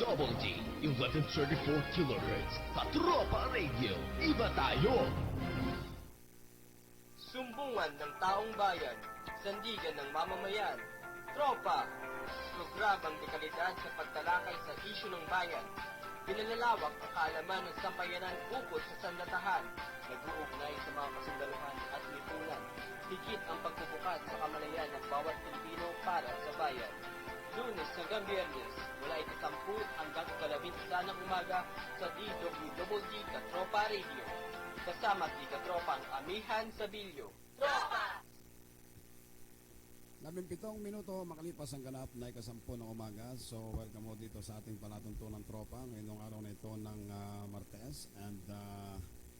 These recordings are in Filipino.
DWD 1134 kHz sa Tropa Radio. Iba tayo! Sumbungan ng taong bayan, sandigan ng mamamayan, Tropa, programang dekalidad sa pagtalakay sa isyu ng bayan, pinalalawak ang kaalaman ng sambayanan ukol sa sandatahan, nag-uugnay sa mga kasundaluhan at lipunan, higit ang pagbubukas sa kamalayan ng bawat Pilipino para sa bayan. Lunes hanggang Biyernes, mula 10 hanggang 11 ng umaga sa DWD Tropa Radio. Kasama si Katropang Amihan Sabilio. Tropa! 17 minuto makalipas ang ganap na ikasampu ng umaga. So welcome mo dito sa ating palatuntunan Tropa ngayong araw na ito ng Martes. And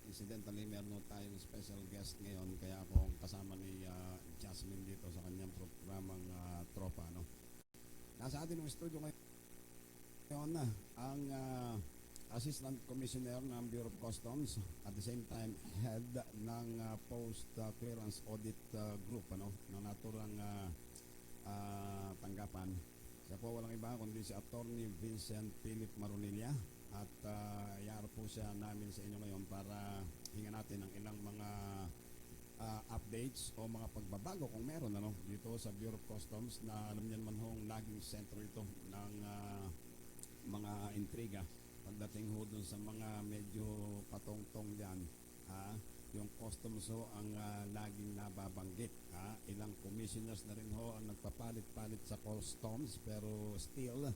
incidentally meron tayong special guest ngayon, kaya ako kasama ni Jasmine dito sa kanyang programang Tropa, no? Nasa atin ng studio ngayon na ang Assistant Commissioner ng Bureau of Customs, at the same time head ng Post Clearance Audit Group, ano, ng naturang tanggapan. Siya po walang iba kundi si Attorney Vincent Philip Maronilla, at iarap po siya namin sa inyo ngayon para hingan natin ang ilang mga updates o mga pagbabago kung meron, ano, dito sa Bureau of Customs, na alam niyan man hong laging sentro ito ng mga intriga pagdating ho dun sa mga medyo patong-tong dyan. Yung customs ho ang laging nababanggit. Ilang commissioners na rin ho ang nagpapalit-palit sa customs, pero still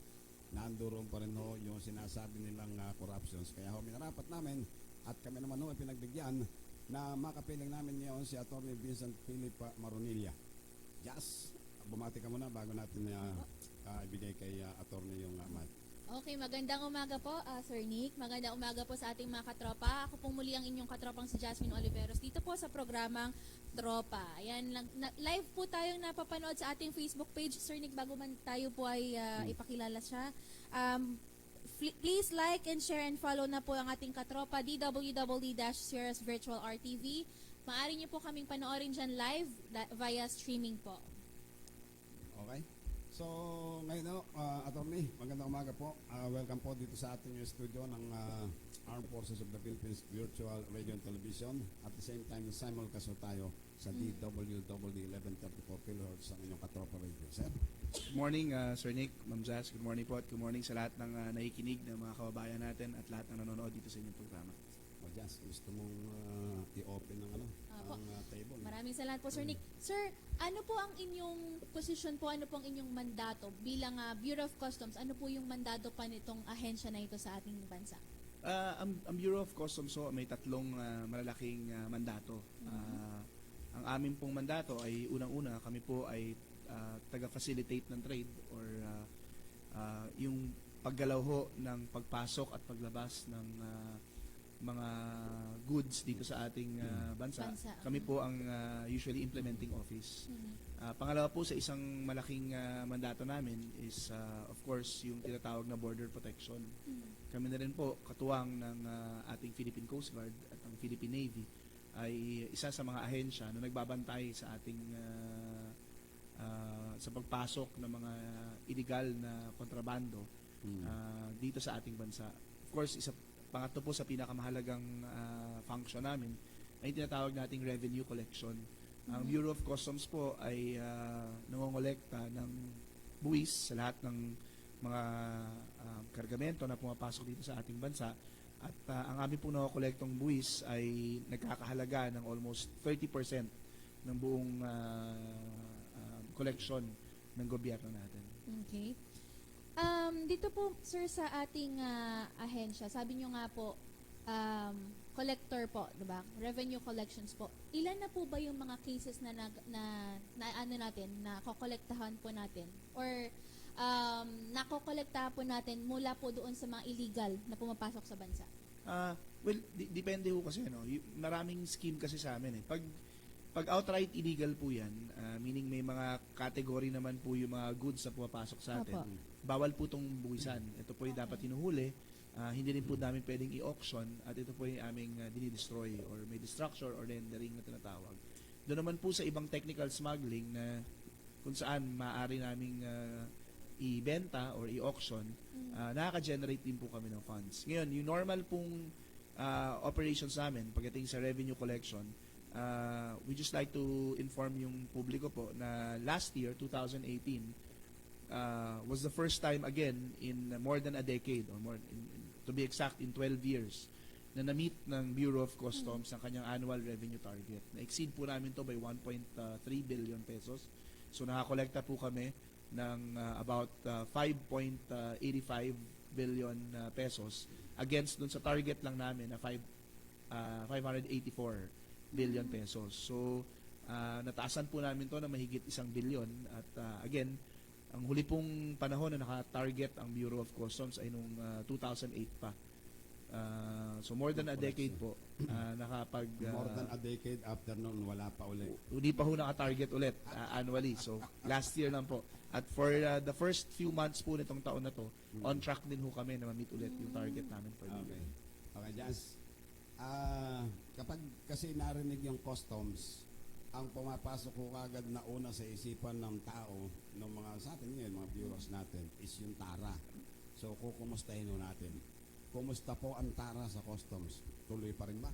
nandoon pa rin ho yung sinasabi nilang corruptions. Kaya ho minarapat namin, at kami naman ho ay pinagbigyan na makapiling namin ngayon si Atty. Vincent Philip Maronilla. Yes, bumati ka muna bago natin ibigay kay attorney yung mic. Okay, magandang umaga po, Sir Nick. Magandang umaga po sa ating mga katropa. Ako pong muli ang inyong katropang si Jasmine Oliveros dito po sa programang Tropa. Ayan, live po tayong napapanood sa ating Facebook page. Sir Nick, bago man tayo po ay ipakilala siya. Please like and share and follow na po ang ating katropa, DWD-Sierra's Virtual RTV. Maaari niyo po kaming panoorin dyan live via streaming po. Okay. So, ngayon, attorney, magandang umaga po. Welcome po dito sa ating studio ng Armed Forces of the Philippines Virtual Radio and Television. At the same time, simulcast tayo sa DWD 1134 kHz ang inyong katropa radio. Sir? Good morning, Sir Nick, Ma'am Jazz. Good morning po, at good morning sa lahat ng nakikinig ng mga kababayan natin at lahat ng nanonood dito sa inyong programa. O Jazz, gusto mong i-open ng ang table? Maraming salamat po, Sir Nick. Sir, ano po ang inyong posisyon po, ano po ang inyong mandato bilang Bureau of Customs? Ano po yung mandato pa nitong ahensya na ito sa ating bansa? Ang Bureau of Customs may tatlong malalaking mandato. Ang aming pong mandato ay unang-una, kami po ay taga-facilitate ng trade or yung paggalaw ho ng pagpasok at paglabas ng mga goods dito sa ating bansa. Kami po ang usually implementing office. Pangalawa po sa isang malaking mandato namin is of course yung tinatawag na border protection. Kami na rin po katuwang ng ating Philippine Coast Guard at ang Philippine Navy ay isa sa mga ahensya na nagbabantay sa ating sa pagpasok ng mga illegal na kontrabando dito sa ating bansa. Of course, pangatlo po sa pinakamahalagang function namin ay tinatawag nating revenue collection. Ang Bureau of Customs po ay nangongolekta ng buwis sa lahat ng mga kargamento na pumapasok dito sa ating bansa. At ang aming po nakokolektong buwis ay nagkakahalaga ng almost 30% ng buong collection ng gobyerno natin. Okay. Dito po, sir, sa ating ahensya, sabi nyo nga po, collector po, diba? Revenue collections po. Ilan na po ba yung mga cases na ano natin, na kokolektahan po natin? Or nakokolektahan po natin mula po doon sa mga illegal na pumapasok sa bansa? Well, depende ho kasi, no? Maraming scheme kasi sa amin. Pag outright illegal po yan, meaning may mga category naman po yung mga goods na pumapasok sa atin, bawal po itong buwisan. Ito po yung dapat hinuhuli. Hindi rin po namin pwedeng i-auction, at ito po yung aming dinidestroy or may destruction or rendering na tinatawag. Doon naman po sa ibang technical smuggling na kung saan maaari naming ibenta or i-auction, nakaka-generate din po kami ng funds. Ngayon, yung normal pong operations namin pagdating sa revenue collection, we just like to inform yung publiko po na last year, 2018, was the first time again in more than a decade, or more, to be exact, in 12 years, na na-meet ng Bureau of Customs ang kanyang annual revenue target. Na-exceed po namin to by 1.3 billion pesos. So nakakolekta po kami ng about 5.85 billion pesos against dun sa target lang namin na 584 billion pesos. So nataasan po namin to na mahigit 1 billion. At again, ang huli pong panahon na naka-target ang Bureau of Customs ay nung 2008 pa. So more than a decade po nakapag More than a decade after noon, wala pa ulit. hindi pa ho naka-target ulit annually. So last year lang po. At for the first few months po nitong taon na to, on track din ho kami na ma-meet ulit yung target namin for the Okay. year. Okay, Jazz. Kapag kasi narinig yung customs, ang pumapasok ko kagad na una sa isipan ng tao, ng mga sa atin ngayon, mga viewers natin, is yung tara. So, kukumustahin ho natin. Kumusta po ang tara sa customs? Tuloy pa rin ba?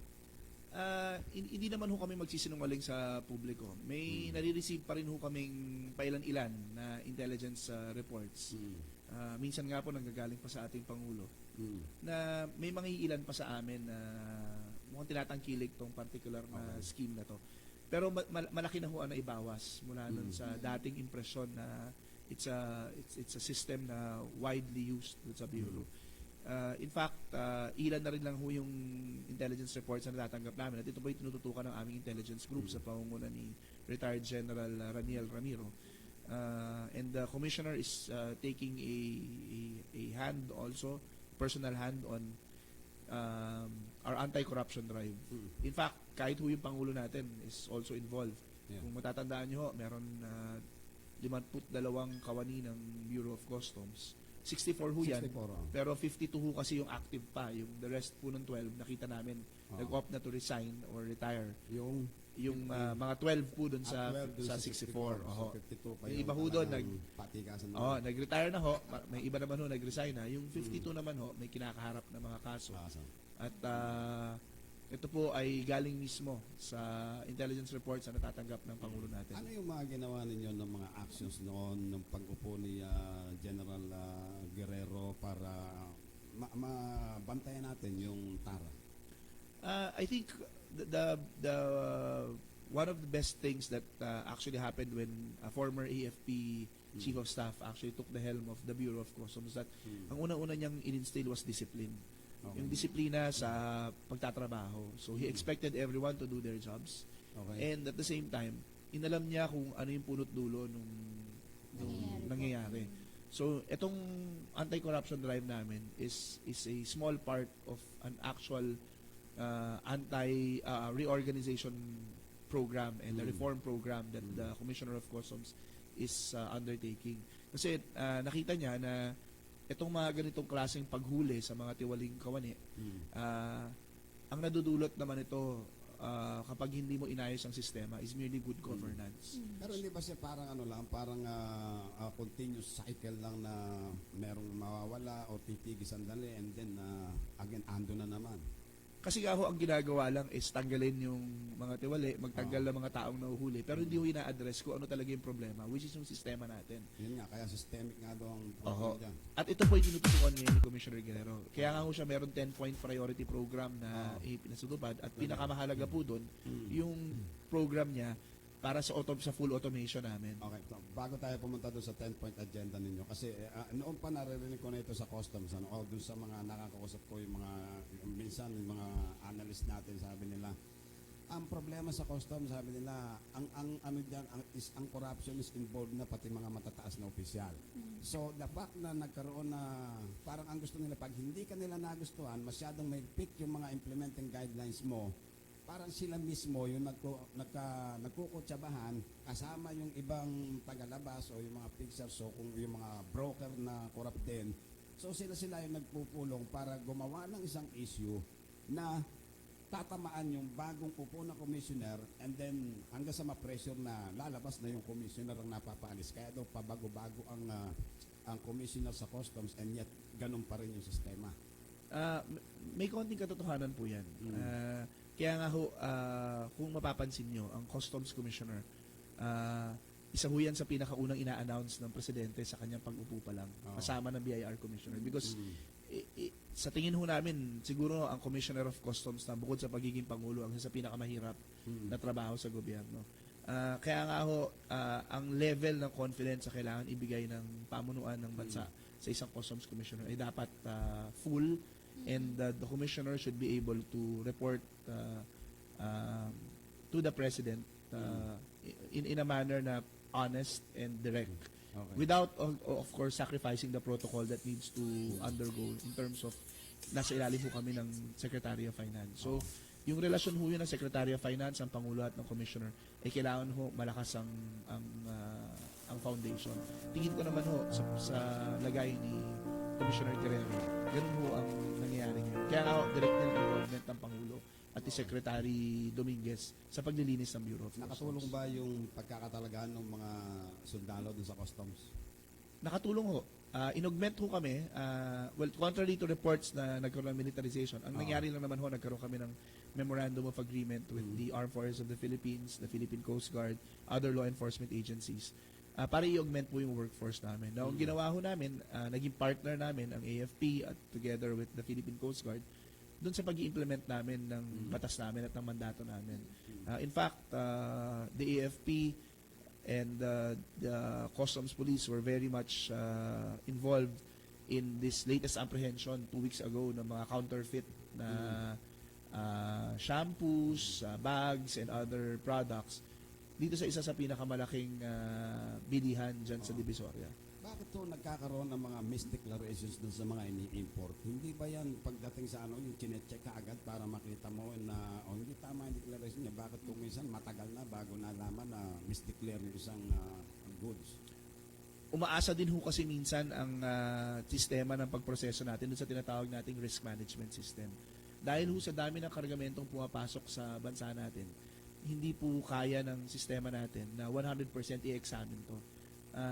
Hindi naman ho kami magsisinungaling sa publiko. May nare-receive pa rin ho kaming pailan-ilan na intelligence reports. Minsan nga po nanggagaling pa sa ating Pangulo na may mga ilan pa sa amin na mukhang tinatangkilik tong particular na scheme na to. Pero malaki na ho ang naibawas mula nun sa dating impresyon na it's a system na widely used sa Bureau. In fact, ilan na rin lang ho yung intelligence reports na natatanggap namin. At ito po yung tinututukan ng aming intelligence group sa pangunguna ni retired General Raniel Ramiro. And the Commissioner is taking a hand also, personal hand on our anti-corruption drive. In fact, kahit ho yung Pangulo natin is also involved. Yeah. Kung matatandaan nyo ho, meron 52 kawani ng Bureau of Customs. 64 ho yan. 64, oh. Pero 52 ho kasi yung active pa. Yung the rest po ng 12, nakita namin, nag-opt na to resign or retire. Yung Mga 12 po dun sa 12 dun 64. So, Oho. 52 pa Yung iba ho doon, patikasan nag-retire na ho. May iba naman ho, nag-resign na. Yung 52 naman ho, may kinakaharap na mga kaso. At ito po ay galing mismo sa intelligence reports na natatanggap ng Pangulo natin. Ano yung mga ginawa ninyo ng mga actions noon ng pag-upo ni General Guerrero para mabantayan natin yung tara? I think the one of the best things that actually happened when a former AFP Chief of Staff actually took the helm of the Bureau of Customs that ang una-una niyang in-instill was discipline. Okay. Yung disiplina sa pagtatrabaho. So he expected everyone to do their jobs. Okay. And at the same time, inalam niya kung ano yung punot dulo nung nangyayari. So itong anti-corruption drive namin is a small part of an actual anti-reorganization program and the reform program that the Commissioner of Customs is undertaking. Kasi nakita niya na itong mga ganitong klaseng paghuli sa mga tiwaling kawani, ang nadudulot naman ito kapag hindi mo inayos ang sistema is merely good governance. Pero hindi ba siya parang parang continuous cycle lang na merong mawawala o titigil sandali and then again ando na naman? Kasi nga ho, ang ginagawa lang is tanggalin yung mga tiwali, magtanggal ng mga taong nahuhuli, pero hindi ho ina-address kung ano talaga yung problema, which is yung sistema natin. Yun nga, kaya systemic nga daw ang Oho. problem dyan. At ito po yung tinututukan ngayon ni Commissioner Guerrero. Kaya nga ho siya meron 10-point priority program na ipinasutupad at pinakamahalaga po doon yung program niya para sa full automation namin. Okay, so, bago tayo pumunta doon sa 10-point agenda ninyo, kasi noon pa naririnig ko na ito sa customs, o doon sa mga nakakausap ko, yung mga, minsan yung mga analyst natin, sabi nila, ang problema sa customs, sabi nila, ang corruption is involved na pati mga matataas na opisyal. So, the fact na nagkaroon na, parang ang gusto nila, pag hindi ka nila nagustuhan, masyadong mahigpit yung mga implementing guidelines mo, parang sila mismo yung nagkukutsabahan kasama yung ibang tagalabas o yung mga fixers o kung yung mga broker na corrupt din. So sila yung nagpupulong para gumawa ng isang issue na tatamaan yung bagong upo na commissioner and then hanggang sa ma-pressure na lalabas na yung commissioner ang napapaalis. Kaya daw pabago-bago ang ang commissioner sa customs and yet ganun pa rin yung sistema. May konting katotohanan po yan. Kaya nga ho, kung mapapansin nyo, ang Customs Commissioner, isa ho yan sa pinakaunang ina-announce ng Presidente sa kanyang pag-upo pa lang, kasama ng BIR Commissioner. Because sa tingin ho namin, siguro ang Commissioner of Customs na bukod sa pagiging Pangulo, ang isa sa pinakamahirap na trabaho sa gobyerno. Kaya nga ho, ang level ng confidence sa kailangan ibigay ng pamunuan ng bansa sa isang Customs Commissioner ay dapat full, and the Commissioner should be able to report to the President in a manner na honest and direct. Okay. Without, of course, sacrificing the protocol that needs to undergo in terms of nasa ilalim po kami ng Secretary of Finance. So, yung relasyon ho yun ng Secretary of Finance, ang Pangulo at ng Commissioner, ay kailangan ho malakas ang foundation. Tingin ko naman ho sa lagay ni Commissioner Guerrero, ganun ho ang nangyayari ngayon. Kaya nga ho, direct na involvement ng Pangulo at ni Secretary Dominguez sa paglilinis ng Bureau of Customs. Nakatulong ba yung pagkakatalagaan ng mga sundalo dun sa customs? Nakatulong ho. Inaugment ho kami. Well, contrary to reports na nagkaroon ng militarization, ang nangyari lang naman ho, nagkaroon kami ng Memorandum of Agreement with the Armed Forces of the Philippines, the Philippine Coast Guard, other law enforcement agencies, para i-augment po yung workforce namin. Now, ang ginawa ho namin, naging partner namin ang AFP at together with the Philippine Coast Guard doon sa pag-i-implement namin ng batas namin at ng mandato namin. In fact, the AFP and the Customs Police were very much involved in this latest apprehension 2 weeks ago ng mga counterfeit na shampoos, bags, and other products dito sa isa sa pinakamalaking bilihan dyan sa Divisoria. Bakit to nagkakaroon ng mga misdeclarations dun sa mga ini-import? Hindi ba yan pagdating sa yung chinecheck ka agad para makita mo na hindi tama yung declaration niya? Bakit kung minsan matagal na bago nalaman na misdeclare yung isang goods? Umaasa din ho kasi minsan ang sistema ng pagproseso natin dun sa tinatawag nating risk management system. Dahil ho sa dami ng kargamentong pumapasok sa bansa natin, hindi po kaya ng sistema natin na 100% i-examine to.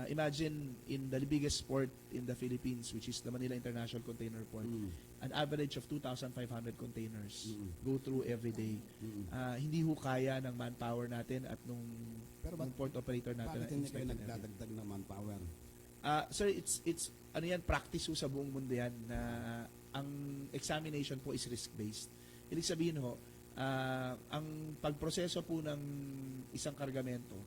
Imagine in the biggest port in the Philippines, which is the Manila International Container Port, an average of 2,500 containers go through every day. Hindi ho kaya ng manpower natin at nung port operator natin. Bakit hindi kayo nagdadagdag ng manpower? Sir, it's ano yan, practice ho sa buong mundo yan na ang examination po is risk-based. Ibig sabihin ho, ang pagproseso po ng isang kargamento,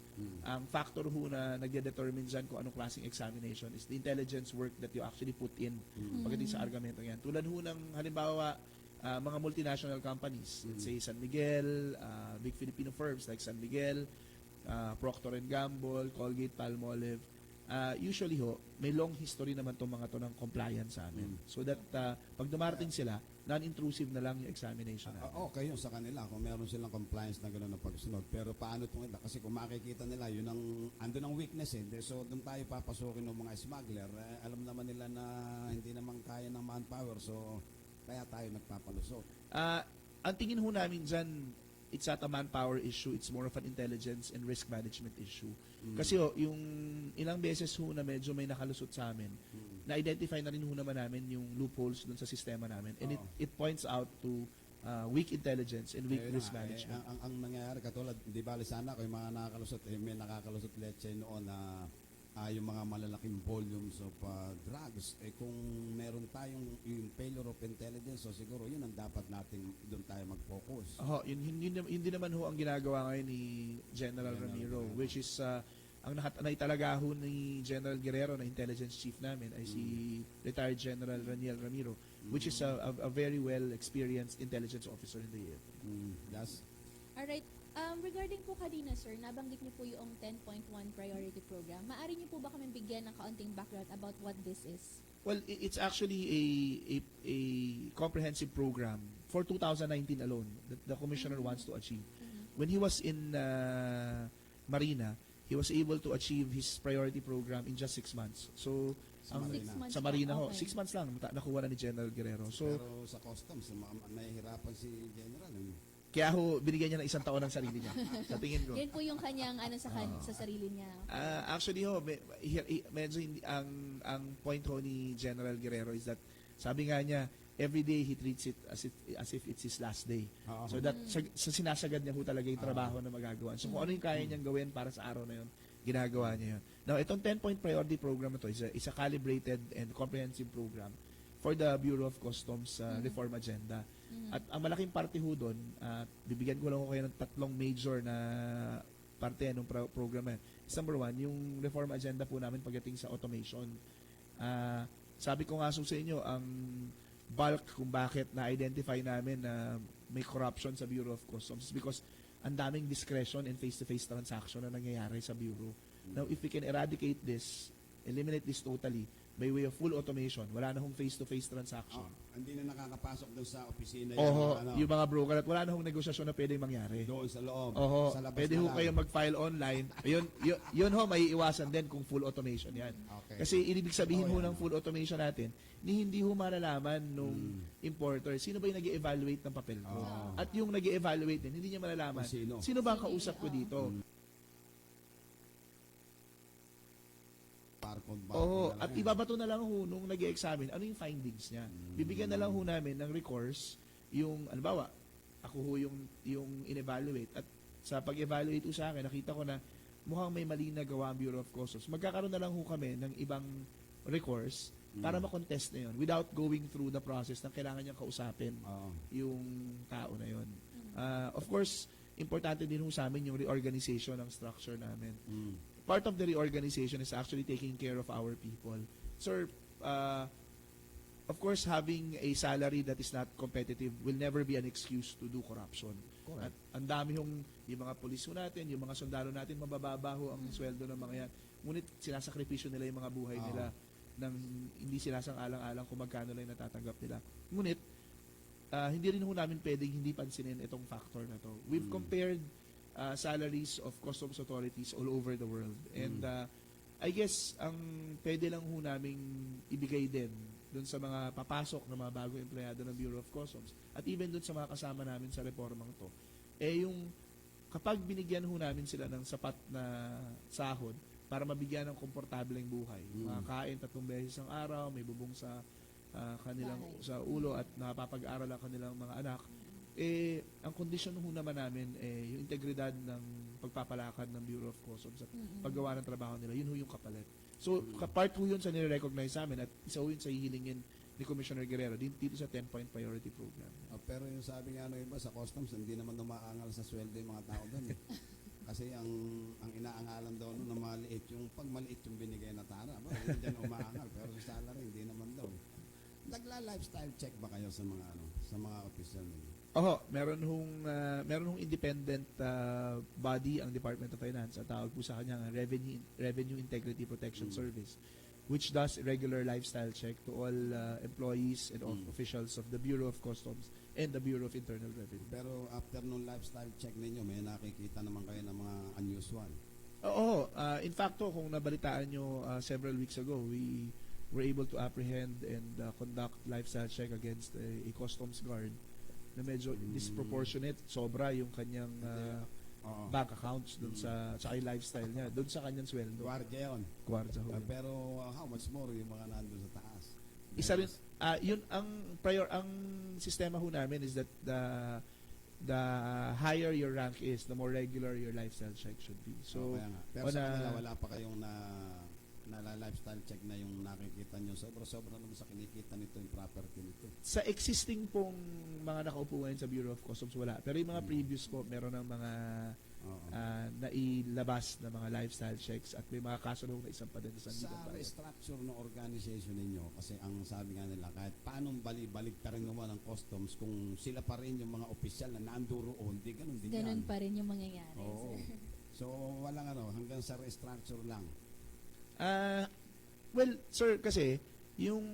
ang factor ho na nagde-determine dyan kung anong klaseng examination is the intelligence work that you actually put in pagdating sa kargamento yan. Tulad ho ng halimbawa, mga multinational companies, let's say San Miguel, big Filipino firms like San Miguel, Procter & Gamble, Colgate, Palmolive, usually ho, may long history naman itong mga to ng compliance sa amin. So that pag dumarating sila, non-intrusive na lang yung examination natin. Okay yun sa kanila kung meron silang compliance na gano'n na pagsunod. Pero paano itong iba? Kasi kung makikita nila, yun andun ang weakness eh. So doon tayo papasukin ng mga smuggler. Alam naman nila na hindi naman kaya ng manpower. So kaya tayo nagpapalusot. Ang tingin ho namin dyan, it's not a manpower issue, it's more of an intelligence and risk management issue. Kasi yung ilang beses ho na medyo may nakalusot sa amin, na-identify na rin ho naman namin yung loopholes dun sa sistema namin. And it points out to weak intelligence and weak risk management. Ang nangyayari katulad, di bali sana kung yung mga nakakalusot, may nakakalusot let's say noon na yung mga malalaking volumes of drugs, kung meron tayong yung failure of intelligence, so siguro yun ang dapat nating doon tayo mag-focus. Hindi naman ho ang ginagawa ngayon ni General Ramiro, which is ang naitalaga ho ni General Guerrero na intelligence chief namin ay si retired General Raniel Ramiro, which is a very well experienced intelligence officer in the AFP. Yes. Alright. Regarding po kanina, sir, nabanggit niyo po yung 10.1 priority program. Maaari niyo po ba kami bigyan ng kaunting background about what this is? Well, it's actually a comprehensive program for 2019 alone that the Commissioner wants to achieve. When he was in Marina, he was able to achieve his priority program in just 6 months. So, Sa Marina. 6 months sa Marina lang, ho, okay. 6 months lang nakuha na ni General Guerrero. So, Pero sa customs, nahihirapan si General. Kaya ho, binigyan niya ng 1 taon ng sarili niya. Sa tingin ko. Yan po yung kanyang sa sarili niya. Actually ho, medyo hindi, ang point ho ni General Guerrero is that sabi nga niya, every day he treats it as if it's his last day. So that sa sinasagad niya ho talaga yung trabaho na magagawa. So kung ano yung kaya niyang gawin para sa araw na yun, ginagawa niya yun. Now, itong 10-point priority program na to is a calibrated and comprehensive program for the Bureau of Customs reform agenda. At ang malaking parte ho doon, bibigyan ko lang ko kayo ng 3 major na parte ng program. Number 1, yung reform agenda po namin pagdating sa automation. Sabi ko nga sa inyo, ang bulk kung bakit na-identify namin na may corruption sa Bureau of Customs is because ang daming discretion and face-to-face transaction na nangyayari sa Bureau. Now, if we can eradicate this, eliminate this totally, by way of full automation, wala na hong face-to-face transaction. Hindi na nakakapasok doon sa opisina Yung mga broker at wala na hong negosasyon na pwedeng mangyari. doon sa loob. Oho, Sa labas pwede na ho lang. kayo mag-file online. Yun ho, may iwasan din kung full automation yan. Okay. Kasi ibig sabihin ho ng full automation natin, hindi ho malalaman nung importer, sino ba yung nag-evaluate ng papel ko? At yung nag-evaluate din, hindi niya malalaman, Kung sino. sino ba ang kausap ko dito? At ibabato na lang ho nung nag-examine, ano yung findings niya. Bibigyan na lang ho namin ng recourse, yung, halimbawa, ako ho yung in-evaluate. At sa pag-evaluate ho sa akin, nakita ko na mukhang may mali na gawa ang Bureau of Customs. Magkakaroon na lang ho kami ng ibang recourse para ma-contest na yun without going through the process na kailangan niyang kausapin yung tao na yun. Of course, importante din ho sa amin yung reorganization ng structure namin. Part of the reorganization is actually taking care of our people. Sir, of course, having a salary that is not competitive will never be an excuse to do corruption. At ang dami yung mga pulis natin, yung mga sundalo natin, mabababa ho ang sweldo ng mga yan. Ngunit sinasakripisyo nila yung mga buhay nila nang hindi sila sang-alang-alang kung magkano lang natatanggap nila. Ngunit, hindi rin ho namin pwedeng hindi pansinin itong factor na to. We've compared salaries of customs authorities all over the world. And I guess ang pwede lang ho naming ibigay din doon sa mga papasok na mga bagong empleyado ng Bureau of Customs at even doon sa mga kasama namin sa reformang to, yung kapag binigyan ho namin sila ng sapat na sahod para mabigyan ng komportableng buhay, makakain 3 beses ang araw, may bubong sa kanilang sa ulo at napapag-aral ang kanilang mga anak, ang kondisyon ho naman namin, yung integridad ng pagpapalakad ng Bureau of Customs at paggawa ng trabaho nila, yun ho yung kapalit. So, part ho yun sa nire-recognize sa amin at isa ho yun sa hihilingin ni Commissioner Guerrero dito sa 10-point priority program. Pero yung sabi nga iba sa customs, hindi naman umaangal sa sweldo yung mga tao doon. Kasi ang inaangalan daw na maliit, yung pag maliit yung binigay na tara, hindi dyan umaangal. Pero sa salary, hindi naman daw. Nagla-lifestyle check ba kayo sa mga official ninyo? Meron hong independent body ang Department of Finance at tawag po sa kanya Revenue Integrity Protection Service, which does regular lifestyle check to all employees and officials of the Bureau of Customs and the Bureau of Internal Revenue. Pero after nung lifestyle check ninyo, may nakikita naman kayo ng mga unusual? In fact, kung nabalitaan nyo several weeks ago, we were able to apprehend and conduct lifestyle check against a customs guard na medyo disproportionate, sobra yung kanyang bank accounts doon sa kay lifestyle niya, doon sa kanyang sweldo. Guardia yun. Guardia ho. Pero how much more yung mga nandun sa taas? Isa rin, yun ang sistema ho namin is that the higher your rank is, the more regular your lifestyle check should be. So, pero sa kanila wala pa kayong lifestyle check na yung nakikita nyo. Sobra naman sa kinikita nito yung property nito. Sa existing pong mga nakaupo ngayon sa Bureau of Customs, wala. Pero yung mga previous po, meron ng mga nailabas na mga lifestyle checks at may mga kaso na isang pa din sa Sa restructure ng organization ninyo, kasi ang sabi nga nila, kahit paano balik pa rin naman ng customs, kung sila pa rin yung mga opisyal na nandoon, di ganun din yan. Ganun pa rin yung mangyayari, sir. So, walang hanggang sa restructure lang. Well, sir, kasi yung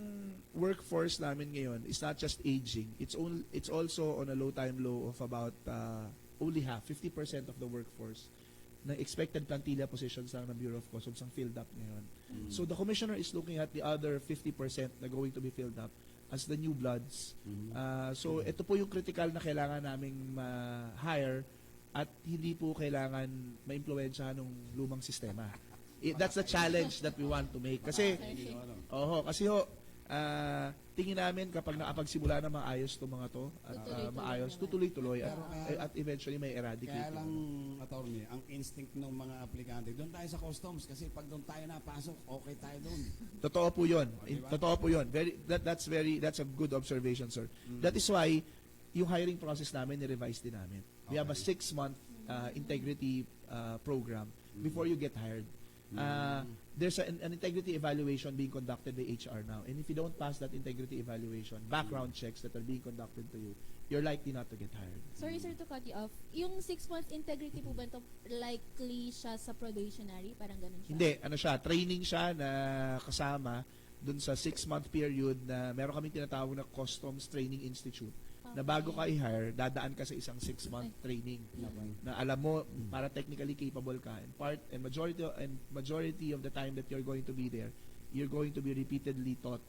workforce namin ngayon is not just aging. It's also on a low time low of about only half, 50% of the workforce na expected plantilla positions lang ng Bureau of Customs ang filled up ngayon. So the Commissioner is looking at the other 50% na going to be filled up as the new bloods. Mhm. So ito po yung critical na kailangan naming ma-hire at hindi po kailangan ma-impluwensyahan ng lumang sistema. That's the challenge that we want to make. Kasi, kasi tingin namin kapag nakapagsimula na maayos itong mga to, at maayos, tutuloy-tuloy at eventually may eradicate. Kaya lang, attorney, ang instinct ng mga aplikante, doon tayo sa customs kasi pag doon tayo napasok, okay tayo doon. Totoo po 'yun. Diba? Totoo po 'yun. That's a good observation, sir. That is why yung hiring process namin ni-revise din namin. We have a 6-month integrity program before you get hired. There's an integrity evaluation being conducted by HR now. And if you don't pass that integrity evaluation, background checks that are being conducted to you, you're likely not to get hired. Sorry sir to cut you off. Yung 6 months integrity po ba ito, likely siya sa probationary? Parang ganun siya? Hindi, training siya na kasama dun sa 6-month period na meron kaming tinatawag na Customs Training Institute. Na bago ka i-hire, dadaan ka sa isang 6-month training na alam mo para technically capable ka, and majority of the time that you're going to be there, you're going to be repeatedly taught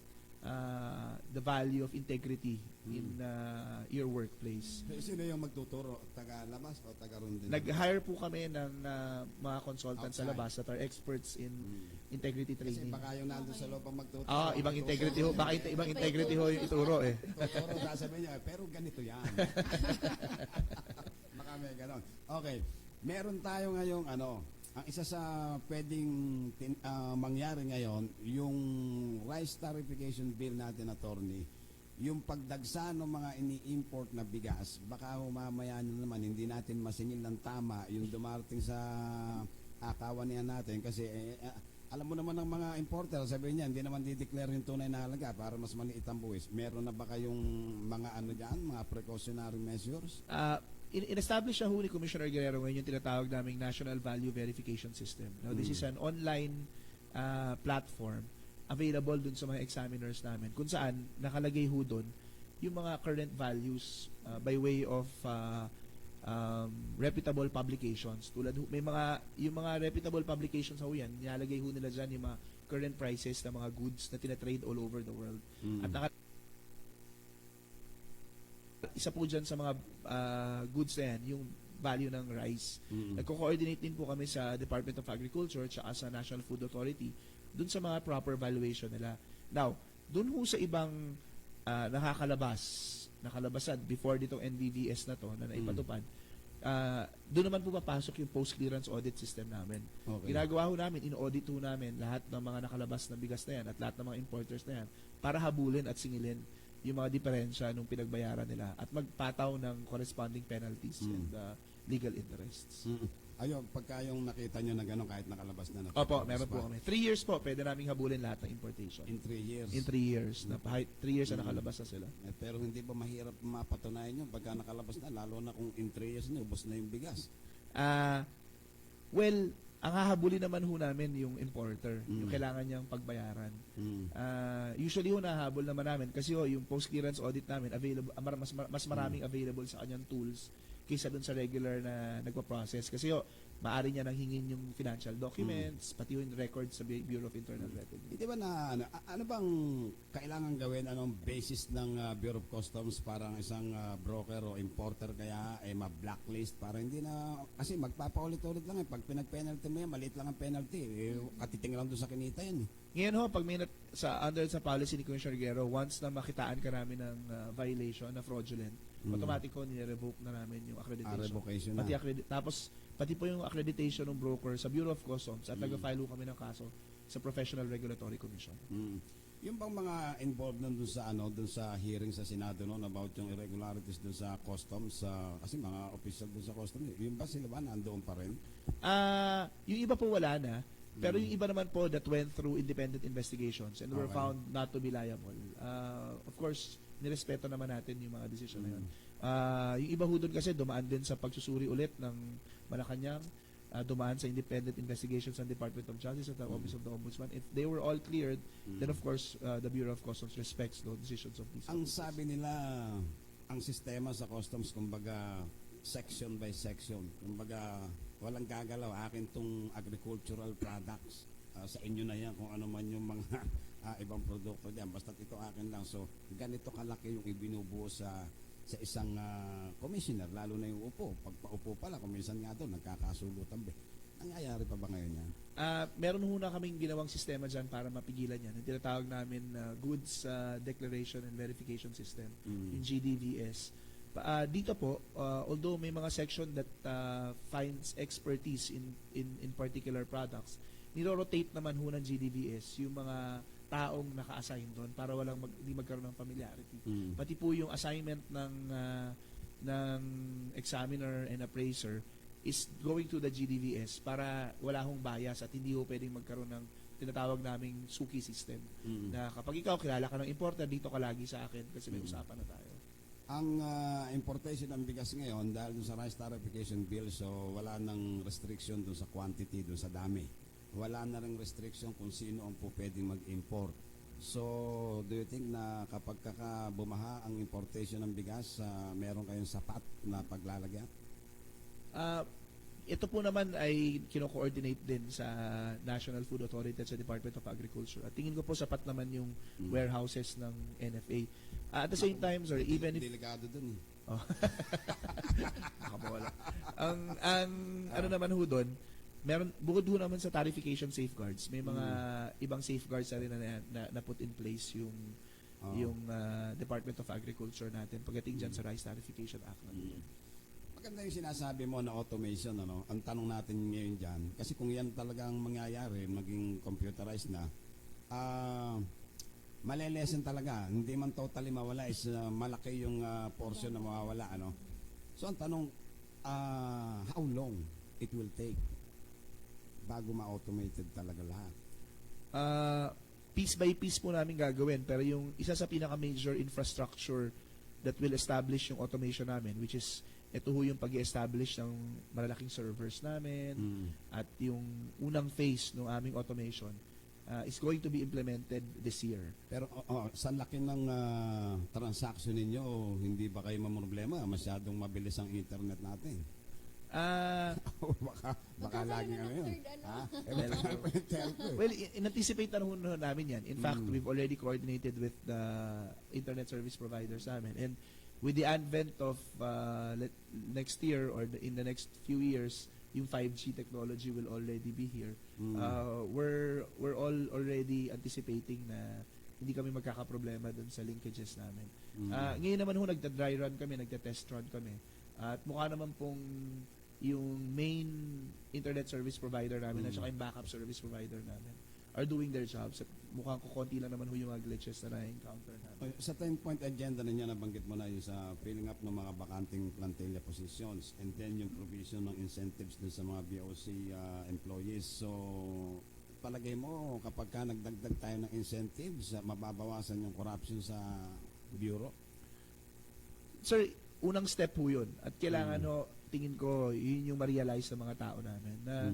the value of integrity in your workplace. Sino yung magtuturo? Taga-labas o taga-roon din? Nag-hire po kami ng mga consultants sa Outside. labas that are experts in integrity Kasi training. baka yung nandun sa loob ang magtuturo. Ibang integrity ho. Baka ibang integrity ho yung ituro eh. Tuturo, sasabihin niya, pero ganito yan. Baka may ganon. Okay. Meron tayo ngayong ang isa sa pwedeng mangyari ngayon, yung rice tarification bill natin, attorney, yung pagdagsa ng mga ini-import na bigas, baka mamaya naman hindi natin masingil ng tama yung dumarating sa akawanian natin kasi alam mo naman ng mga importer, sabihin niya, hindi naman dideclare yung tunay na halaga para mas maliit ang buwis. Meron na ba kayong mga dyan, mga precautionary measures? In-establish siya ni Commissioner Guerrero ngayon yung tinatawag naming National Value Verification System. Now, this is an online platform available dun sa mga examiners namin kung saan nakalagay ho dun yung mga current values by way of reputable publications. Yung mga reputable publications ho yan, nilalagay ho nila dyan yung mga current prices ng mga goods na tinatrade all over the world. At isa po dyan sa mga goods na yan, yung value ng rice. Nagko-coordinate din po kami sa Department of Agriculture at sa National Food Authority dun sa mga proper valuation nila. Now, dun ho sa ibang nakalabasan before ditong NVVS na to na naipatupad, doon naman po papasok yung post-clearance audit system namin. Okay. Ginagawa ho namin, in-audit ho namin lahat ng mga nakalabas na bigas na yan at lahat ng mga importers na yan para habulin at singilin yung mga diferensya nung pinagbayaran nila at magpataw ng corresponding penalties and legal interests. Ayun, pagka yung nakita nyo na gano'n kahit nakalabas na Opo, meron po kami. 3 years po, pwede naming habulin lahat ng importation. in 3 years. In 3 years. 3 years na nakalabas na sila. Pero hindi ba mahirap mapatunayan yun pagka nakalabas na, lalo na kung in 3 years na, ubos na yung bigas? Well, ang hahabulin naman ho namin yung importer, yung kailangan niyang pagbayaran. Usually ho nahabol naman namin kasi yung post-clearance audit namin, mas maraming available sa kanyang tools kaysa dun sa regular na nagpa-process. Kasi maaari niya nang hingin yung financial documents, pati yung records sa Bureau of Internal Revenue. Hindi ba na, ano bang kailangan gawin, anong basis ng Bureau of Customs para ang isang broker o importer kaya ma-blacklist para hindi na, kasi magpapaulit-ulit lang pag pinag-penalty mo yan, maliit lang ang penalty, katiting lang doon sa kinita yan. Ngayon ho, pag under sa policy ni Commissioner Guerrero, once na makitaan ka namin ng violation na fraudulent, automatic ho, nire-revoke na namin yung accreditation. Revocation na. Tapos, pati po yung accreditation ng broker sa Bureau of Customs at nag-file ho kami ng kaso sa Professional Regulatory Commission. Yung bang mga involved nun dun sa dun sa hearing sa Senado noon about yung irregularities dun sa customs, kasi mga official dun sa customs, yung ba sila ba nandoon pa rin? Yung iba po wala na, pero yung iba naman po that went through independent investigations and were found not to be liable. Of course, nirespeto naman natin yung mga decision na yun. Yung iba ho doon kasi dumaan din sa pagsusuri ulit ng Malacanang, dumaan sa independent investigations ng Department of Justice at the Office of the Ombudsman. If they were all cleared, then of course, the Bureau of Customs respects the decisions of these Ang officers. sabi nila, ang sistema sa customs, kumbaga, section by section. Kumbaga, walang gagalaw. Akin tong agricultural products. Sa inyo na yan kung ano man yung mga ibang produkto diyan. Basta ito akin lang. So, ganito kalaki yung ibinubuo sa isang commissioner, lalo na yung upo. Pag paupo pala, kung minsan nga doon, nagkakasulutan ba? Nangyayari pa ba ngayon yan? Meron ho na kaming ginawang sistema dyan para mapigilan yan. Yung tinatawag namin Goods Declaration and Verification System, yung GDVS. Dito po, although may mga section that finds expertise in particular products, niro-rotate naman ho ng GDVS yung mga taong naka-assign doon para hindi magkaroon ng familiarity. Pati po yung assignment ng examiner and appraiser is going to the GDVS para wala hong bias at hindi ho pwedeng magkaroon ng tinatawag naming suki system. Na kapag ikaw kilala ka ng importer, dito ka lagi sa akin kasi may usapan na tayo. Ang importation ng bigas ngayon, dahil dun sa rice tarification bill, so wala nang restriction dun sa quantity, dun sa dami. Wala na ring restriction kung sino ang po pwedeng mag-import. So, do you think na kapag bumaha ang importation ng bigas, meron kayong sapat na paglalagyan? Ito po naman ay kino-coordinate din sa National Food Authority at sa Department of Agriculture. At tingin ko po sapat naman yung warehouses ng NFA. At the same time, sir, even if... Delikado dun eh. Oh. Nakapawala. Ano naman ho doon, bukod ho naman sa tarification safeguards, may mga ibang safeguards na rin na put in place yung Department of Agriculture natin pagdating dyan sa Rice Tarification Act. Maganda yung sinasabi mo na automation, ano? Ang tanong natin ngayon dyan, kasi kung yan talagang mangyayari, maging computerized na, malelesen talaga. Hindi man totally mawala, is malaki yung portion na mawawala, ano? So ang tanong, how long it will take bago ma-automated talaga lahat? Piece by piece po namin gagawin, pero yung isa sa pinaka-major infrastructure that will establish yung automation namin, which is ito ho yung pag-establish ng malalaking servers namin at yung unang phase ng aming automation is going to be implemented this year. Pero sa laki ng transaction ninyo, hindi ba kayo mamroblema? Masyadong mabilis ang internet natin. baka laging ano yun. Well, in-anticipate na ho namin yan. In fact, we've already coordinated with the internet service providers namin. And with the advent of next year or in the next few years, yung 5G technology will already be here. We're all already anticipating na hindi kami magkakaproblema dun sa linkages namin. Ngayon naman ho, nagda-dry run kami, nagda-test run kami. At mukha naman pong yung main internet service provider namin at saka yung backup service provider namin are doing their jobs. At mukhang kukunti lang naman ho yung mga glitches na na-encounter namin. Sa 10-point agenda ninyo, nabanggit mo na yung sa filling up ng mga bakanting plantilla positions and then yung provision ng incentives dun sa mga BOC employees. So, palagay mo, kapag ka nagdagdag tayo ng incentives, mababawasan yung corruption sa bureau? Sir, unang step po yun. At kailangan tingin ko, yun yung ma-realize ng mga tao namin na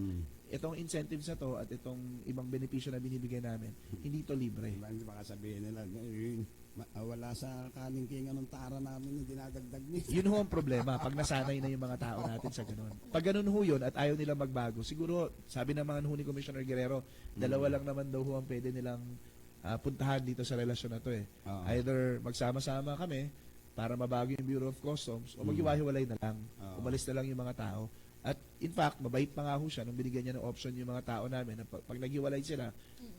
itong incentives na to at itong ibang benepisyo na binibigay namin, hindi to libre. Hindi baka sabihin nila, wala sa kalingkingan ng tara namin yung dinadagdag niya. Yun ho ang problema pag nasanay na yung mga tao natin sa ganun. Pag ganun ho yun at ayaw nila magbago, siguro, sabi ng mga ni Commissioner Guerrero, dalawa lang naman daw ho ang pwede nilang puntahan dito sa relasyon na to eh. Either magsama-sama kami para mabago yung Bureau of Customs o maghiwa-hiwalay na lang. Umalis na lang yung mga tao. At in fact, mabait pa nga ho siya nung binigyan niya ng option yung mga tao namin na pag naghiwalay sila,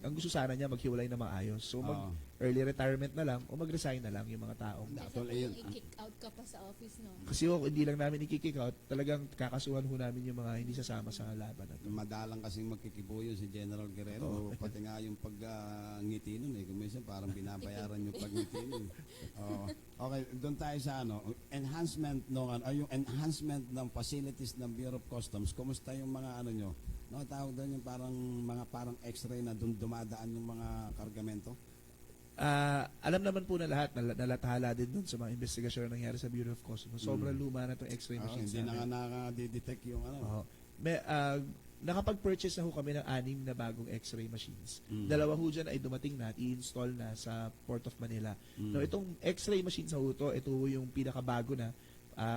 ang gusto sana niya maghiwalay na maayos. So mag-early retirement na lang o mag-resign na lang yung mga tao. I-kick out ka pa sa office, no? Kasi hindi lang namin i-kick out, talagang kakasuhan ho namin yung mga hindi sasama sa laban na to. Madalang kasing magkikibuyo si General Guerrero. Pati nga yung pag-ngiti nun eh. Kuminsan parang binabayaran yung pag-ngiti nun. Okay, doon tayo sa enhancement yung enhancement ng facilities ng Bureau of Customs. Kumusta yung mga nyo? Tawag doon yung parang x-ray na doon dumadaan yung mga kargamento? Alam naman po na lahat, nalathala din doon sa mga investigasyon na nangyari sa Bureau of Customs. Sobrang luma na itong x-ray machines. Hindi na nga nakadetect yung nakapag-purchase na ho kami ng 6 na bagong x-ray machines. 2 ho dyan ay dumating na at i-install na sa Port of Manila. No, itong x-ray machines na ho ito ho yung pinakabago na.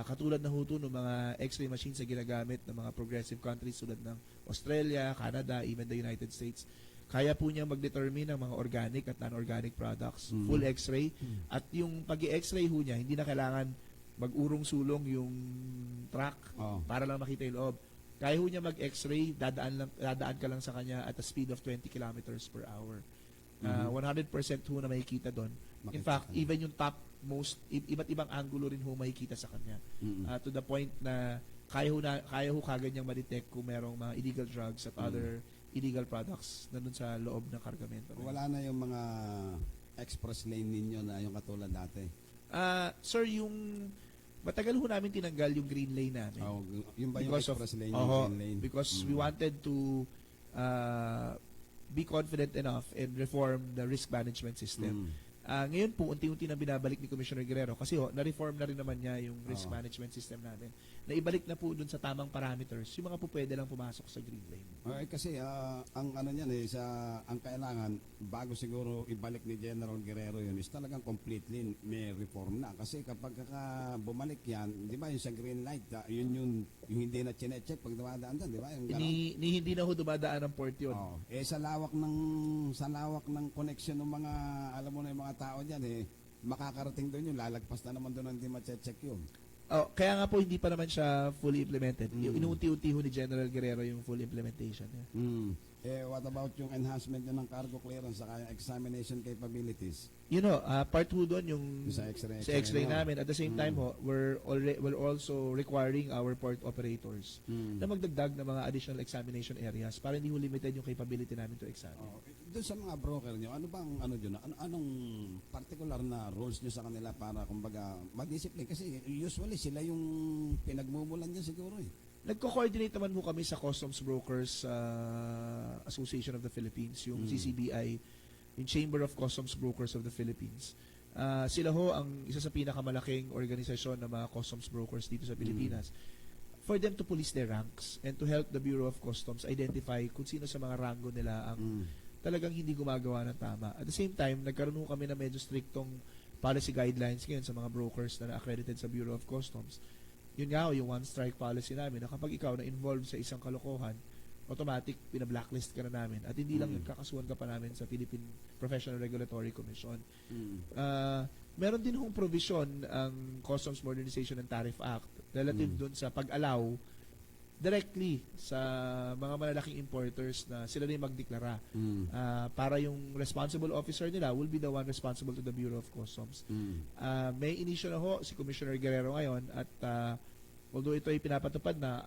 Katulad na ho ito ng mga x-ray machines na ginagamit ng mga progressive countries tulad ng Australia, Canada, even the United States. kaya po niya mag-determine ng mga organic at non-organic products, Mm. full x-ray. At yung pag-i-x-ray ho niya, hindi na kailangan mag-urong-sulong yung truck Oh. para lang makita yung loob. Kaya ho niya mag-x-ray, dadaan ka lang sa kanya at a speed of 20 kilometers per hour. 100% ho na makikita doon. In Makita fact, ka niya. even yung top most, iba't ibang angulo rin ho makikita sa kanya. Mm. To the point na kaya ho kagad niyang ma-detect kung merong mga illegal drugs at other illegal products na dun sa loob ng kargamento. Wala na yung mga express lane ninyo na yung katulad dati. Sir, yung matagal ho namin tinanggal yung green lane namin. Oh, yung ba yung Because of- express lane, yung Oho, green lane? because we wanted to be confident enough and reform the risk management system. Ngayon po, unti-unti na binabalik ni Commissioner Guerrero kasi na-reform na rin naman niya yung risk management system namin. Naibalik na po dun sa tamang parameters, yung mga po pwede lang pumasok sa green lane. Kasi ang ano niyan ang kailangan bago siguro ibalik ni General Guerrero yun is talagang completely may reform na. Kasi kapag bumalik yan, di ba yung sa green light, yun yung hindi na chine-check pag dumadaan doon, di ba? Yung ganon. Hindi na ho dumadaan ng port yun. Sa lawak ng connection ng mga, alam mo na yung mga tao diyan makakarating doon yun, lalagpas na naman doon hindi ma-check yun. Kaya nga po hindi pa naman siya fully implemented. Inuunti-unti ho ni General Guerrero yung full implementation niya. What about yung enhancement niya ng cargo clearance saka yung examination capabilities? Part ho doon yung Sa X-ray sa X-ray no? namin. At the same time ho, we're also requiring our port operators na magdagdag ng mga additional examination areas para hindi ho limited yung capability namin to examine. Doon sa mga broker niyo, ano bang anong particular na rules niyo sa kanila para kumbaga mag-discipline? Kasi usually sila yung pinagmumulan niya siguro eh. Nagko-coordinate naman ho kami sa Customs Brokers Association of the Philippines, yung CCBI, yung Chamber of Customs Brokers of the Philippines. Sila ho ang isa sa pinakamalaking organisasyon ng mga customs brokers dito sa Pilipinas. For them to police their ranks and to help the Bureau of Customs identify kung sino sa mga rango nila ang talagang hindi gumagawa ng tama. At the same time, nagkaroon ho kami na medyo strictong policy guidelines ngayon sa mga brokers na accredited sa Bureau of Customs. Yun nga yung one strike policy namin na kapag ikaw na involved sa isang kalokohan, automatic pina-blacklist ka na namin at hindi lang kakasuhan ka pa namin sa Philippine Professional Regulatory Commission. Meron din hong provision ang Customs Modernization and Tariff Act relative dun sa pag-allow directly sa mga malalaking importers na sila rin magdeklara para yung responsible officer nila will be the one responsible to the Bureau of Customs. May inisyo na ho si Commissioner Guerrero ngayon at although ito ay pinapatupad na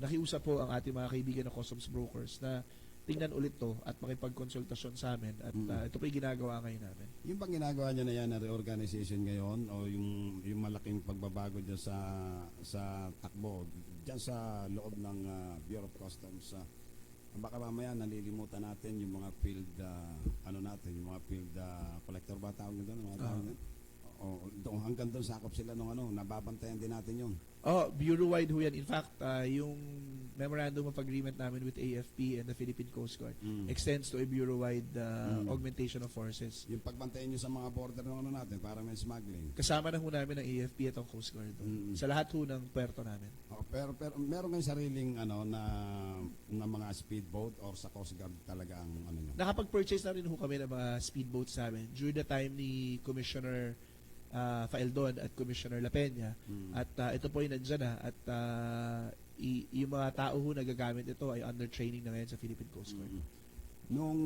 nakiusap po ang ating mga kaibigan na customs brokers na tingnan ulit to at makipagkonsultasyon sa amin at ito po yung ginagawa ngayon namin. Yung bang ginagawa niyo na yan na reorganization ngayon o yung malaking pagbabago dyan sa takbo dyan sa loob ng Bureau of Customs, baka mamaya nalilimutan natin yung mga field yung mga field collector ba tawag nyo doon? Mga tawag nyo? Hanggang doon sakop sila nung nababantayan din natin yun. Bureau-wide ho yan. In fact, yung memorandum of agreement namin with AFP and the Philippine Coast Guard extends to a bureau-wide augmentation of forces. Yung pagbantayan nyo sa mga border ng natin para may smuggling. Kasama na ho namin ang AFP at ang Coast Guard doon. Sa lahat ho ng puerto namin. Pero meron kayong sariling na mga speedboat or sa Coast Guard talaga ang nyo? Nakapag-purchase na rin ho kami ng mga speedboats namin during the time ni Commissioner Faeldon at Commissioner La Peña. At ito po yung nandyan na at yung mga tao ho na gagamit ito ay under training na ngayon sa Philippine Coast Guard. Nung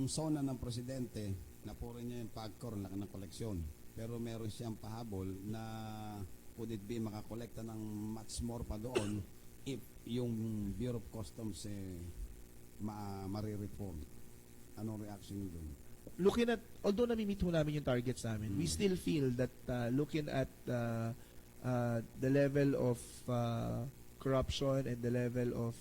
zona ng presidente, napuro niya yung PAGCOR ng koleksyon. Pero meron siyang pahabol na could it be makakolekta ng much more pa doon if yung Bureau of Customs marireform. Anong reaction niyo doon? Looking at, although nami-meet ho namin yung targets namin, we still feel that looking at the level of corruption and the level of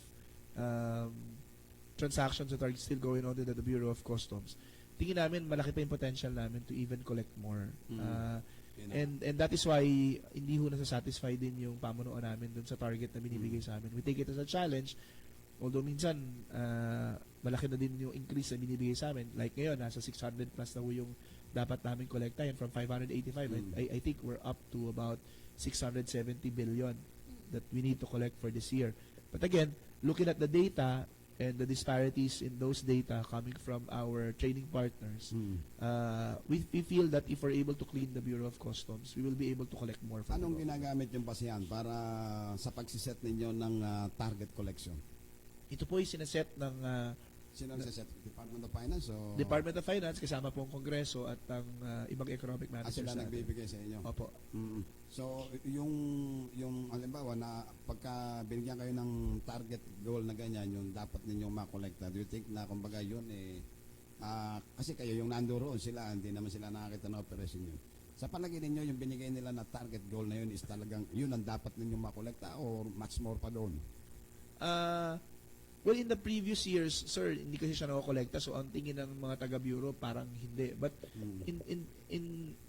transactions that are still going on in the Bureau of Customs, tingin namin malaki pa yung potential namin to even collect more. And that is why hindi ho nasasatisfy din yung pamunuan namin dun sa target na binibigay sa amin. We take it as a challenge, although minsan malaki na din yung increase na binibigay sa amin. Like ngayon, nasa 600 plus na ho yung dapat namin kolektahin from 585. I think we're up to about 670 billion that we need to collect for this year. But again, looking at the data, and the disparities in those data coming from our trading partners, we feel that if we're able to clean the Bureau of Customs, we will be able to collect more from Anong the government. ginagamit yung basihan para sa pagsiset ninyo ng target collection? Ito po ay sineset ng Sino ang siset? Department of Finance? O Department of Finance, kasama po ang Kongreso at ang ibang economic managers sila natin. nagbibigay sa inyo? Opo. So, yung halimbawa na pagka binigyan kayo ng target goal na ganyan, yung dapat ninyong makolekta, do you think na kumbaga yun kasi kayo yung nandoon sila, hindi naman sila nakakita ng operation yun. Sa palagay ninyo, yung binigay nila na target goal na yun is talagang yun ang dapat ninyong makolekta or much more pa doon? Well, in the previous years, sir, hindi kasi siya nakokolekta, so ang tingin ng mga taga-bureau parang hindi. But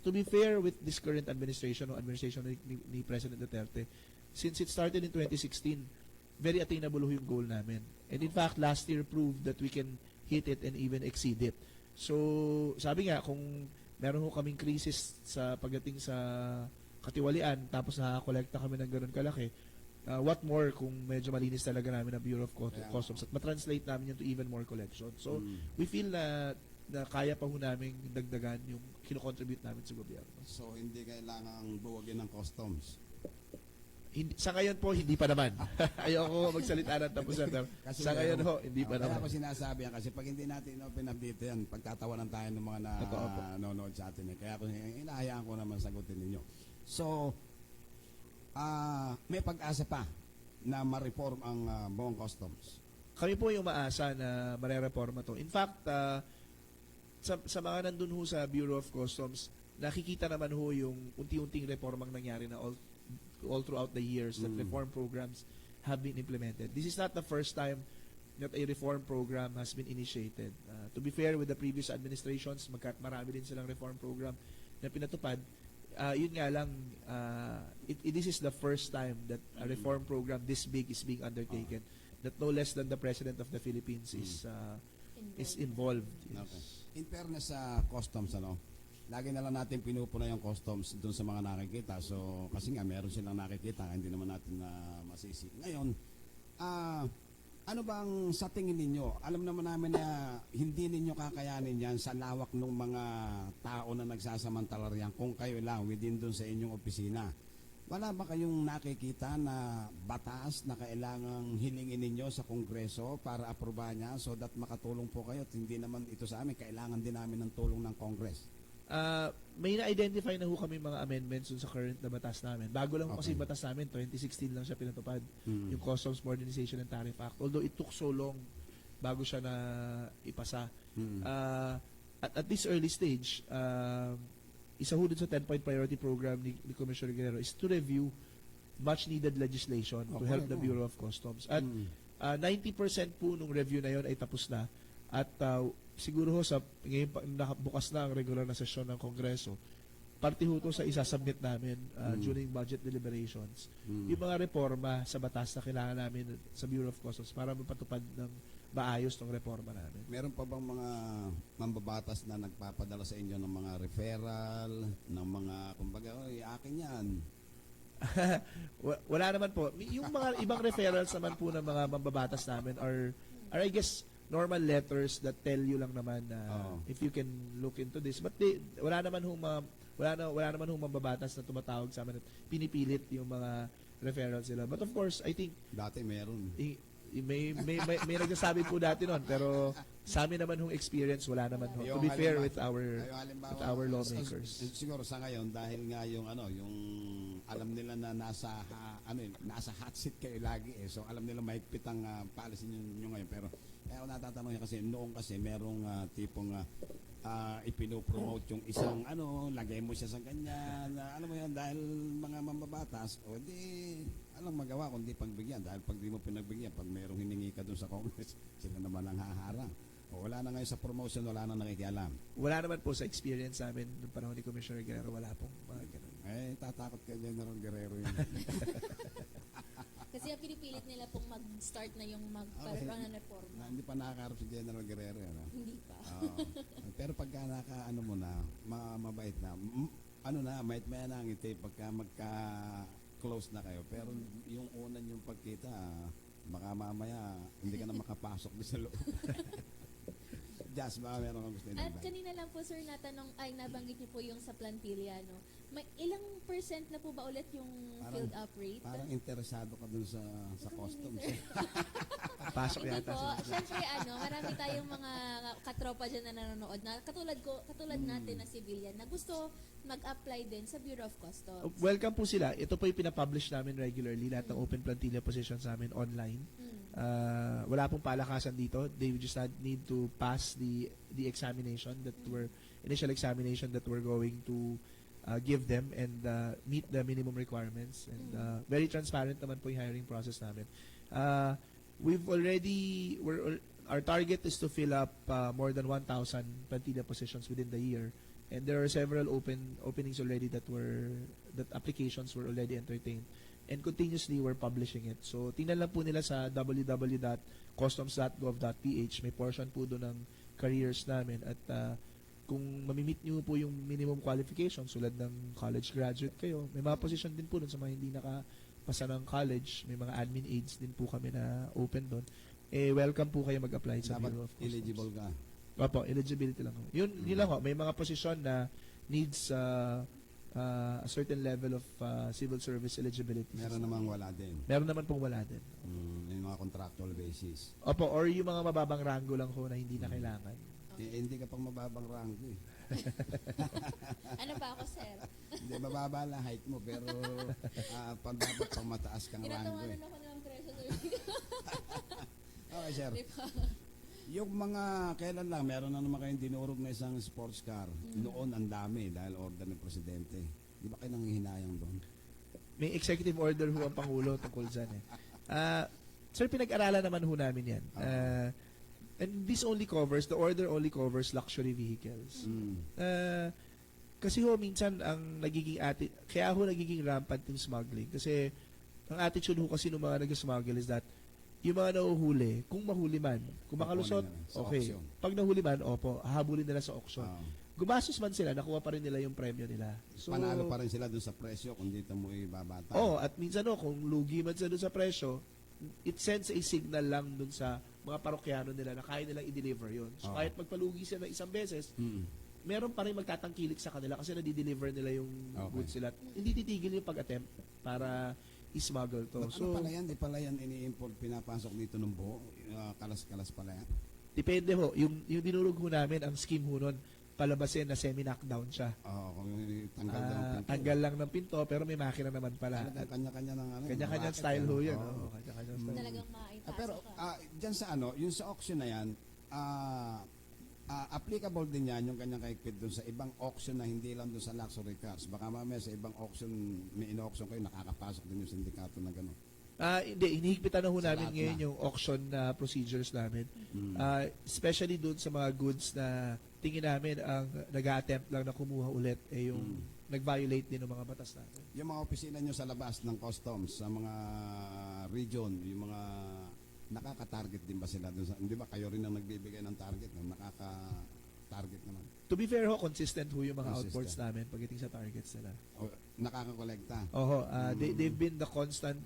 to be fair with this current administration o administration ni President Duterte, since it started in 2016, very attainable ho yung goal namin. And in fact, last year proved that we can hit it and even exceed it. So, sabi nga, kung meron ho kaming crisis sa pagdating sa katiwalian, tapos nakakolekta kami ng ganun kalaki, what more kung medyo malinis talaga namin ang Bureau of Customs at matranslate namin yun to even more collection. So, we feel na kaya pa ho namin dagdagan yung kinocontribute namin sa gobyerno. So, hindi kailangang buwagin ng customs? Sa ngayon po, hindi pa naman. Ayoko magsalita ng tapusan. Sa ngayon ho, hindi pa Kaya naman. ako sinasabi yan kasi pag hindi natin open up dito yan, pagtatawanan tayo ng mga nanonood sa atin. Kaya ako inahayaan ko naman sagutin ninyo. So, may pag-asa pa na ma-reform ang buong customs. Kami po yung maasa na marereforma to. In fact, sa mga nandun ho sa Bureau of Customs, nakikita naman ho yung unti-unting reformang nangyari na all throughout the years that reform programs have been implemented. This is not the first time that a reform program has been initiated. To be fair with the previous administrations, marami din silang reform program na pinatupad. Yun nga lang, this is the first time that a reform program this big is being undertaken, that no less than the President of the Philippines is involved. Yes. Okay. In fairness sa customs, lagi na lang natin pinupuna yung customs doon sa mga nakikita. So, kasi nga, meron silang nakikita, hindi naman natin na masisi. Ngayon, ano bang sa tingin ninyo? Alam naman namin na hindi ninyo kakayanin yan sa lawak ng mga tao na nagsasamantala riyan kung kayo lang within doon sa inyong opisina. Wala ba kayong nakikita na batas na kailangang hilingin ninyo sa Kongreso para aprobahan niya so that makatulong po kayo? At hindi naman ito sa amin, kailangan din namin ng tulong ng Congress. May na-identify na ho kami mga amendments dun sa current na batas namin. Bago lang kasi yung batas namin, 2016 lang siya pinatupad, yung Customs Modernization and Tariff Act. Although it took so long bago siya na ipasa. At this early stage, isa ho dun sa 10-point priority program ni Commissioner Guerrero is to review much needed legislation to help the Bureau of Customs. At 90% po nung review na yon ay tapos na. At siguro ho sa ngayon nakabukas na ang regular na sesyon ng Kongreso, parte ho to sa isasubmit namin during budget deliberations. Yung mga reforma sa batas na kailangan namin sa Bureau of Customs para mapatupad ng maayos ng reforma namin. Meron pa bang mga mambabatas na nagpapadala sa inyo ng mga referral, ng mga, kumbaga, akin yan? Wala naman po. Yung mga ibang referrals naman po ng mga mambabatas namin are I guess normal letters that tell you lang naman na if you can look into this. But wala naman hong mambabatas na tumatawag sa amin at pinipilit yung mga referrals nila. But of course, I think Dati meron. may nagsasabi po dati noon, pero sa amin naman hong experience wala naman ho. To be fair with our lawmakers. Siguro sa ngayon dahil nga yung alam nila na nasa hot seat kayo lagi So alam nila mahigpit ang policy niyo ngayon, pero ako natatanong kasi noong kasi merong tipong ipinopromote yung isang lagay mo siya sa ganyan, alam mo yan, dahil mga mambabatas o di alam magawa kundi pagbigyan, dahil pag di mo pinagbigyan, pag merong hiningi ka dun sa Congress, sila naman ang haharang. O wala na ngayon sa promotion, wala na nakikialam. Wala naman po sa experience namin noong panahon ni Commissioner Guerrero, wala pong mga ganun. Tatakot ka General Guerrero yun. Kasi ang pinipilit nila pong mag-start na yung magkaroon ng reforma. Hindi pa nakakarap si General Guerrero yan. Hindi pa. Pero pagka mo na, mabait na, maya na ang ite pagka magka-close na kayo. Pero yung unan yung pagkita, Baka mamaya hindi ka na makapasok doon sa loob. Jazz, baka meron kang gusto At inibay. kanina lang po sir nabanggit niyo po yung sa plantilla, no? May ilang percent na po ba ulit yung filled up rate? Parang interesado ka dun sa customs. Pasok Hindi yata po. sila. Siyempre, marami tayong mga katropa dyan na nanonood na katulad natin na civilian na gusto mag-apply din sa Bureau of Customs. Welcome po sila. Ito po yung pinapublish namin regularly, lahat ng open plantilla positions namin online. Wala pong palakasan dito. They just need to pass the examination initial examination that we're going to give them and meet the minimum requirements. And very transparent naman po yung hiring process namin. Our target is to fill up more than 1,000 plantilla positions within the year. And there are several openings already that applications were already entertained. And continuously we're publishing it. So tingnan lang po nila sa www.customs.gov.ph. May portion po doon ng careers namin at kung mamimit nyo po yung minimum qualifications tulad ng college graduate kayo, may mga position din po doon sa mga hindi nakapasa ng college. May mga admin aids din po kami na open doon. Welcome po kayo mag-apply sa Dapat Bureau of Customs. eligible ka. Opo, eligibility lang. Yun lang ho. May mga posisyon na needs a certain level of civil service eligibility. Meron namang wala din. Meron naman pong wala din. Yung mga contractual basis. Opo, or yung mga mababang rango lang ho na hindi na kailangan. Hindi ka pang mababang rango eh. Ano ba ako, sir? Hindi, mababa lang height mo, pero pag dapat pang mataas kang rango eh. Tinatawanan ako ng presyo, sir. Okay, sir. Di ba? Yung mga, kailan lang, meron na naman kayong dinurog na isang sports car. Noon, ang dami dahil order ng presidente. Di ba kayo nanghihinayang doon? May executive order ho ang Pangulo tungkol dyan eh. Sir, pinag-aralan naman ho namin yan. And the order only covers luxury vehicles. Kasi ho, minsan ang kaya ho nagiging rampant yung smuggling. Kasi ang attitude ho kasi ng mga nag-smuggle is that yung mga nahuhuli, kung mahuli man, kung makalusot, okay. Auction. Pag nahuli man, opo, hahabulin nila sa auction. Gumastos man sila, nakuha pa rin nila yung premyo nila. So, Panalo pa rin sila doon sa presyo kung dito mo ibabata. at minsan kung lugi man sila doon sa presyo, it sends a signal lang doon sa mga parokyano nila na kaya nilang i-deliver yun. So kahit magpalugi sila isang beses, meron pa rin magtatangkilik sa kanila kasi nadi-deliver nila yung goods sila. Hindi titigil yung pag-attempt para i-smuggle to. Ano pala yan? Di pala yan ini-import, pinapasok dito ng buo? Kalas-kalas pala yan? Depende ho. Yung dinurog ho namin, ang scheme ho nun, palabasin na semi-knockdown siya. Kung tanggal lang ng pinto. Tanggal lang ng pinto, pero may makina naman pala. Talagang kanya-kanya ng Kanya-kanyang racket style yan. ho yan. Oo. Kanya-kanyang style. Talagang maipasok Pero ka. dyan sa yung sa auction na yan, applicable din yan yung kanyang kahigpit doon sa ibang auction na hindi lang doon sa luxury cars. Baka mamaya sa ibang auction, may in-auction kayo, nakakapasok din yung sindikato na gano'n. Hindi, inihigpitan na ho Sa namin lahat ngayon na. yung auction procedures namin. Especially doon sa mga goods na tingin namin ang nag-a-attempt lang na kumuha ulit yung nag-violate din ng mga batas natin. Yung mga opisina nyo sa labas ng customs, sa mga region, yung mga nakaka-target din ba sila doon? Hindi ba kayo rin ang nagbibigay ng target? Nakaka-target naman. To be fair ho, consistent ho yung mga Consistent. outports namin pagdating sa targets nila. O, nakaka-kolekta. They've been the constant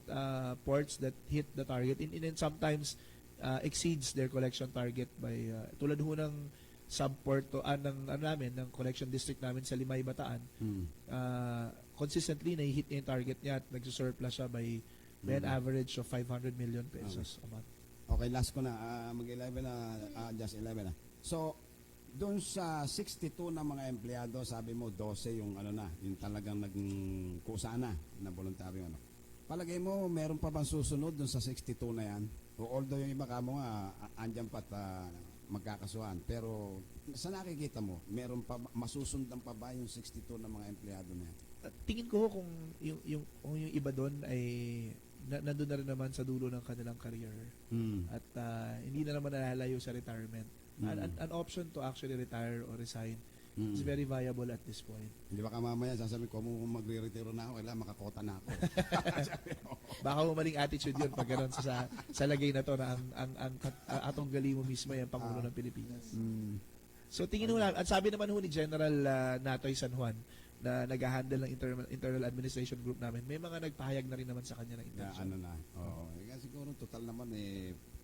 ports that hit the target and sometimes exceeds their collection target by tulad ho ng subport ng collection district namin sa Limay Bataan. Consistently na-hit niya yung target niya at nagsusurplus siya by an average of 500 million pesos a month. Okay, last ko na. Mag-11 na, just 11 na. So, doon sa 62 na mga empleyado, sabi mo 12 yung yung talagang naging kusa na voluntaryo Palagay mo, meron pa bang susunod doon sa 62 na yan? O although yung iba kamo nga, andyan pa't magkakasuhan. Pero sa nakikita mo, meron pa masusundan pa ba yung 62 na mga empleyado na yan? Tingin ko kung yung iba doon ay nandun na rin naman sa dulo ng kanilang career. At hindi na naman nalalayo sa retirement. An option to actually retire or resign is very viable at this point. Hindi ba ka mamaya sasabihin ko, kung magre-retiro na ako, kailangan makakota na ako. Baka maling attitude yun pag gano'n sa lagay na to na ang atong gali mo mismo yung Pangulo ng Pilipinas. So tingin ho namin, at sabi naman ho ni General Natoy San Juan, na nag-handle ng internal administration group namin, may mga nagpahayag na rin naman sa kanya ng Na, intensyon. ano na. Oo. Siguro total naman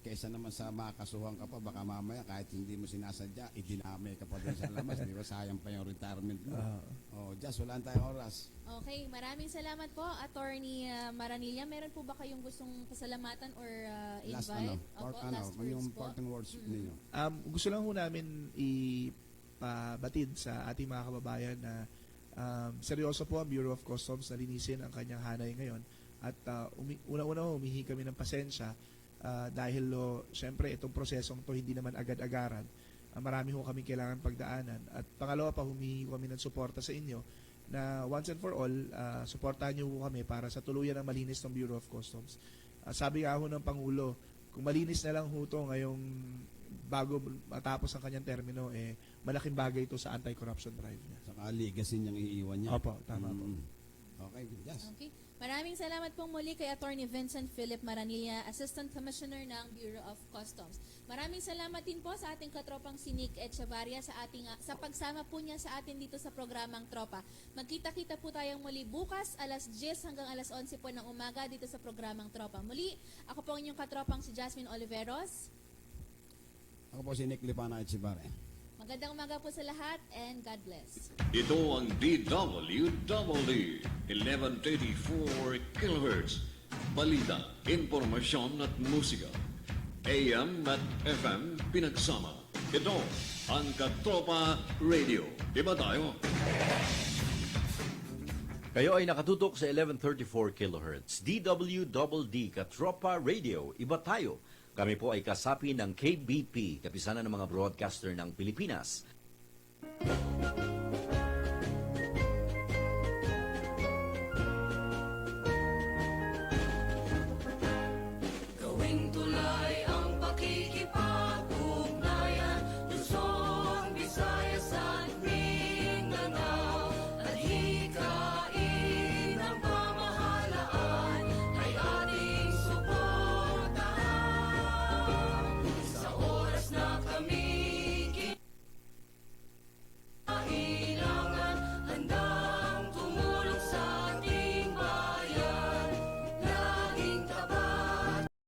kaysa naman sa makasuhan ka pa, baka mamaya kahit hindi mo sinasadya, idinamay ka pa din sa labas, di ba? Sayang pa yung retirement mo. Just wala tayong oras. Okay, maraming salamat po, Attorney Maranilla. Meron po ba kayong gustong pasalamatan or Last invite? last yung po. parting words ninyo. Gusto lang ho namin ipabatid sa ating mga kababayan na seryoso po ang Bureau of Customs na linisin ang kanyang hanay ngayon. At una-una humihingi kami ng pasensya dahil syempre itong prosesong to hindi naman agad-agaran. Marami ho kami kailangan pagdaanan. At pangalawa pa, humihingi kami ng suporta sa inyo na once and for all, suportahan niyo ho kami para sa tuluyan ng malinis ng Bureau of Customs. Sabi nga ho ng Pangulo, kung malinis na lang ho ito ngayong bago matapos ang kanyang termino, malaking bagay ito sa anti-corruption drive niya. Saka legacy niyang iiwan niya. Opo, tama po. Okay, yes. Okay. Maraming salamat pong muli kay Attorney Vincent Philip Maranilla, Assistant Commissioner ng Bureau of Customs. Maraming salamat din po sa ating katropang si Nick Echevarria sa pagsama po niya sa atin dito sa programang Tropa. Magkita-kita po tayong muli bukas alas 10 hanggang alas 11 po ng umaga dito sa programang Tropa. Muli, ako po ang inyong katropang si Jasmine Oliveros. Ako po si Nick Lipana Echevarria. Magandang umaga po sa lahat and God bless. Ito ang DWWD 1134 kHz. Balita, impormasyon at musika. AM at FM pinagsama. Ito ang Katropa Radio. Iba tayo. Kayo ay nakatutok sa 1134 kHz. DWDD Katropa Radio. Iba tayo. Kami po ay kasapi ng KBP, kapisanan ng mga broadcaster ng Pilipinas.